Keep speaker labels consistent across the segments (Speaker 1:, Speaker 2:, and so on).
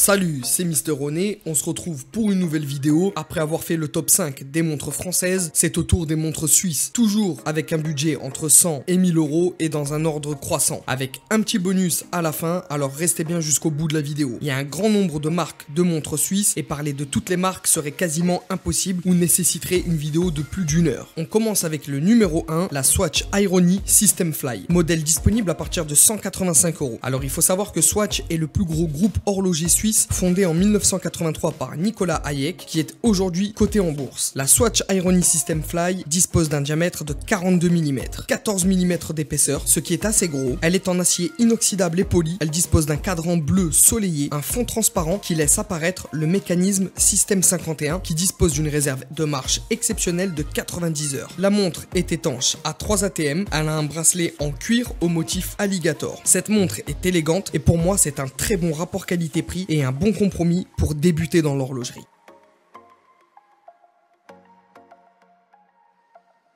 Speaker 1: Salut, c'est Mister René, on se retrouve pour une nouvelle vidéo. Après avoir fait le top 5 des montres françaises, c'est au tour des montres suisses. Toujours avec un budget entre 100 et 1000 euros et dans un ordre croissant. Avec un petit bonus à la fin, alors restez bien jusqu'au bout de la vidéo. Il y a un grand nombre de marques de montres suisses et parler de toutes les marques serait quasiment impossible ou nécessiterait une vidéo de plus d'1 heure. On commence avec le numéro 1, la Swatch Irony System Fly. Modèle disponible à partir de 185 euros. Alors il faut savoir que Swatch est le plus gros groupe horloger suisse fondé en 1983 par Nicolas Hayek qui est aujourd'hui coté en bourse. La Swatch Irony System Fly dispose d'un diamètre de 42 mm, 14 mm d'épaisseur, ce qui est assez gros. Elle est en acier inoxydable et poli. Elle dispose d'un cadran bleu soleillé, un fond transparent qui laisse apparaître le mécanisme System 51 qui dispose d'une réserve de marche exceptionnelle de 90 heures. La montre est étanche à 3 ATM. Elle a un bracelet en cuir au motif alligator. Cette montre est élégante et pour moi c'est un très bon rapport qualité-prix et un bon compromis pour débuter dans l'horlogerie.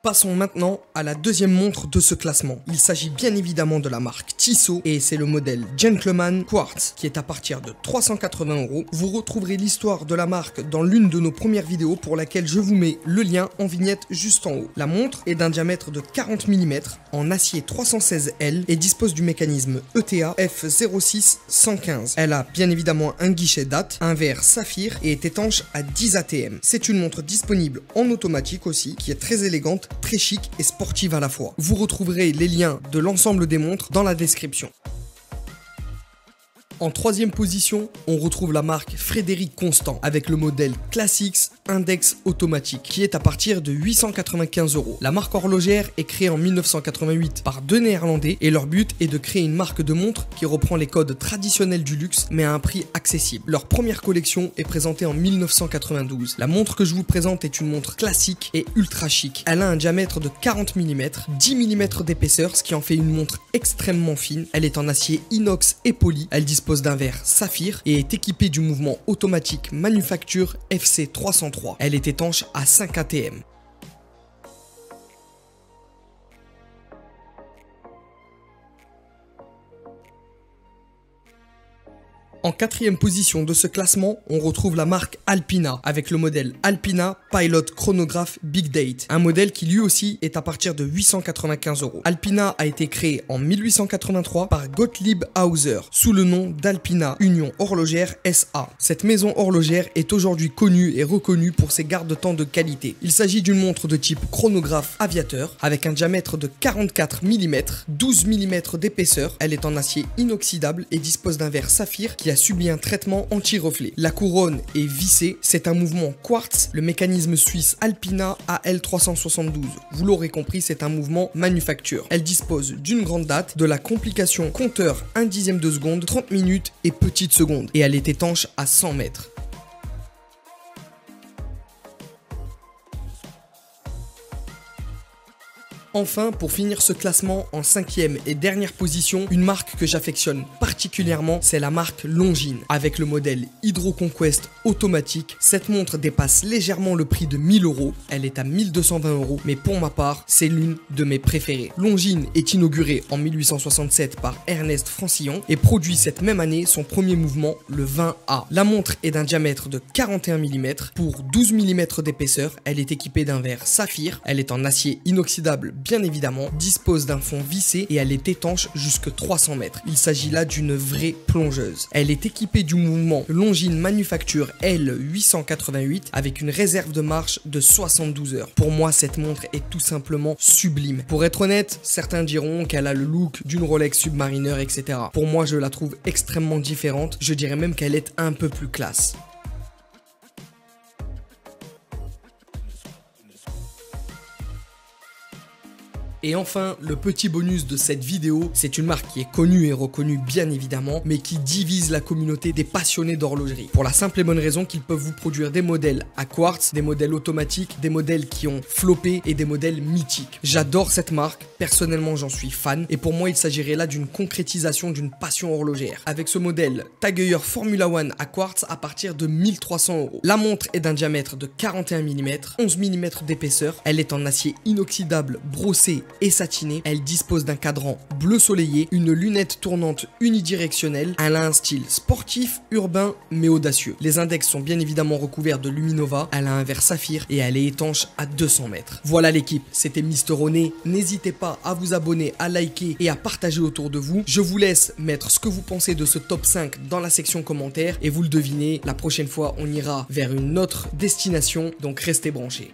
Speaker 1: Passons maintenant à la deuxième montre de ce classement. Il s'agit bien évidemment de la marque Tissot et c'est le modèle Gentleman Quartz qui est à partir de 380 euros. Vous retrouverez l'histoire de la marque dans l'une de nos premières vidéos pour laquelle je vous mets le lien en vignette juste en haut. La montre est d'un diamètre de 40 mm en acier 316L et dispose du mécanisme ETA F06-115. Elle a bien évidemment un guichet date, un verre saphir et est étanche à 10 ATM. C'est une montre disponible en automatique aussi qui est très élégante, très chic et sportive à la fois. Vous retrouverez les liens de l'ensemble des montres dans la description. En troisième position, on retrouve la marque Frédéric Constant avec le modèle Classics Index automatique qui est à partir de 895 euros. La marque horlogère est créée en 1988 par deux Néerlandais et leur but est de créer une marque de montre qui reprend les codes traditionnels du luxe mais à un prix accessible. Leur première collection est présentée en 1992. La montre que je vous présente est une montre classique et ultra chic. Elle a un diamètre de 40 mm, 10 mm d'épaisseur, ce qui en fait une montre extrêmement fine. Elle est en acier inox et poli. Elle dispose d'un verre saphir et est équipée du mouvement automatique manufacture FC303. Elle est étanche à 5 ATM. En quatrième position de ce classement, on retrouve la marque Alpina avec le modèle Alpina Pilot Chronograph Big Date, un modèle qui lui aussi est à partir de 895 euros. Alpina a été créé en 1883 par Gottlieb Hauser sous le nom d'Alpina Union Horlogère SA. Cette maison horlogère est aujourd'hui connue et reconnue pour ses garde-temps de qualité. Il s'agit d'une montre de type chronographe aviateur avec un diamètre de 44 mm, 12 mm d'épaisseur. Elle est en acier inoxydable et dispose d'un verre saphir qui a subi un traitement anti-reflet. La couronne est vissée, c'est un mouvement quartz, le mécanisme suisse Alpina AL372. Vous l'aurez compris, c'est un mouvement manufacture. Elle dispose d'une grande date, de la complication compteur 1/10 de seconde, 30 minutes et petites secondes. Et elle est étanche à 100 mètres. Enfin, pour finir ce classement en 5e et dernière position, une marque que j'affectionne particulièrement, c'est la marque Longines. Avec le modèle Hydro Conquest automatique, cette montre dépasse légèrement le prix de 1000 euros. Elle est à 1220 euros, mais pour ma part, c'est l'une de mes préférées. Longines est inaugurée en 1867 par Ernest Francillon et produit cette même année son premier mouvement, le 20A. La montre est d'un diamètre de 41 mm pour 12 mm d'épaisseur. Elle est équipée d'un verre saphir. Elle est en acier inoxydable bien évidemment, dispose d'un fond vissé et elle est étanche jusque 300 mètres. Il s'agit là d'une vraie plongeuse. Elle est équipée du mouvement Longines Manufacture L888 avec une réserve de marche de 72 heures. Pour moi, cette montre est tout simplement sublime. Pour être honnête, certains diront qu'elle a le look d'une Rolex Submariner, etc. Pour moi, je la trouve extrêmement différente. Je dirais même qu'elle est un peu plus classe. Et enfin, le petit bonus de cette vidéo, c'est une marque qui est connue et reconnue bien évidemment, mais qui divise la communauté des passionnés d'horlogerie. Pour la simple et bonne raison qu'ils peuvent vous produire des modèles à quartz, des modèles automatiques, des modèles qui ont floppé et des modèles mythiques. J'adore cette marque, personnellement j'en suis fan, et pour moi il s'agirait là d'une concrétisation d'une passion horlogère. Avec ce modèle Tag Heuer Formula One à quartz à partir de 1300 euros. La montre est d'un diamètre de 41 mm, 11 mm d'épaisseur, elle est en acier inoxydable brossé et satinée. Elle dispose d'un cadran bleu soleillé, une lunette tournante unidirectionnelle. Elle a un style sportif, urbain, mais audacieux. Les index sont bien évidemment recouverts de Luminova. Elle a un verre saphir et elle est étanche à 200 mètres. Voilà l'équipe, c'était Mister Oné. N'hésitez pas à vous abonner, à liker et à partager autour de vous. Je vous laisse mettre ce que vous pensez de ce top 5 dans la section commentaires et vous le devinez, la prochaine fois on ira vers une autre destination, donc restez branchés.